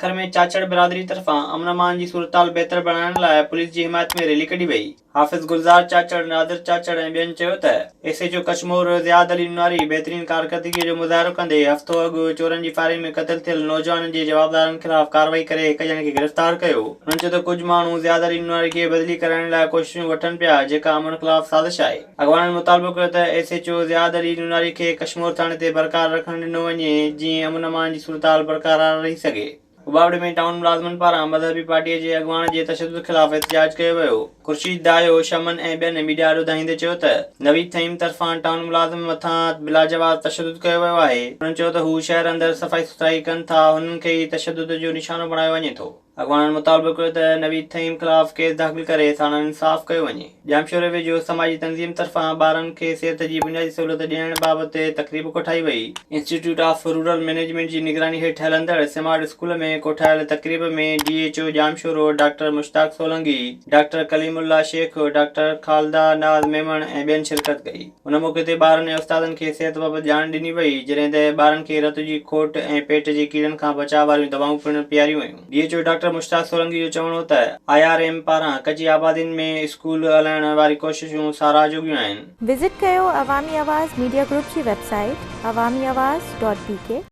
तखर में चाचड़ बिरादरी तरफां अमन अमान जी सूरताल बहितर बणाइण लाइ पुलिस जी हिमायत में रैली कढी वई। हाफ़िज़ गुलज़ार चाचड़, नादिर चाचड़ ऐं ॿियनि चयो त एसएचओ कशमोर ज़ियाद अली नुनारी बहितरीन कारकर्दगीअ जो मुज़ाहिरो कंदे हफ़्तो अॻु चोरनि जी फायरिंग में क़तल थियल नौजवाननि जे जवाबदारनि ख़िलाफ़ कार्रवाई करे हिक ॼणे खे गिरफ़्तार कयो। हुननि चयो त कुझु माण्हू ज़ियाद अली नुनारी खे बदिली कराइण लाइ कोशिशूं वठनि पिया, जेका अमन ख़िलाफ़ साज़िश आहे। अॻवाननि मुतालबो कयो त एसएचओ ज़ियाद अली नुनारी खे कशमोर थाणे ते बरक़रार रखणु ॾिनो वञे, जीअं अमन अमान जी सूरताल बरक़रार रही सघे। उबावड़े में टाउन मुलाज़िमनि पारां मज़हबी पार्टीअ जे अॻवान जे तशदुद ख़िलाफ़ एहतिजाज कयो वियो। ख़ुर्शीद दायो, शमन ऐं ॿियनि मीडिया ॾोधाईंदे चयो त नवीद थईम तरफ़ां टाउन मुलाज़िम मथां बिलाजवाब तशदुद कयो वियो आहे। हुननि चयो त हू शहर अंदरि सफ़ाई सुथराई कनि था, हुननि खे ई तशदुद जो निशानो बणायो वञे थो। अॻवाननि मुतालबो कयो त नवीद थईम ख़िलाफ़ केस दाख़िल करे साणनि इंसाफ़ कयो वञे। जामशोरे वेझो समाजी तंज़ीम तरफ़ां ॿारनि खे सिहत जी बुनियादी सहूलियत ॾियण बाबति तक़रीब कोठाई वई। इंस्टीट्यूट ऑफ रूरल मैनेजमेंट जी निगरानी हेठि हलंदड़ स्मार्ट स्कूल में कोठायल तक़रीब में DHO Jamshoro doctor Mushtaq Solangi, doctor Kaleemullah Shaikh, doctor Khalida Naz Memon ऐं ॿियनि शिरकत कई। हुन मौक़े ते ॿारनि ऐं उस्तादनि खे सिहत बाबति ॼाण ॾिनी वई, जॾहिं त ॿारनि खे रत जी खोट ऐं पेट जे कीड़नि खां बचाव वारियूं दवाऊं पिणु पीआरियूं वयूं। डीएचओ डॉक्टर मुश्ताक सोलंकी जो चवणो हो त आईआरएम पारां कची आबादियुनि में स्कूल हलाइण वारी कोशिशूं साराह जोॻियूं आहिनि। विज़िट कयो अवामी आवाज़ मीडिया ग्रुप जी वेबसाइट awamiawaz.pk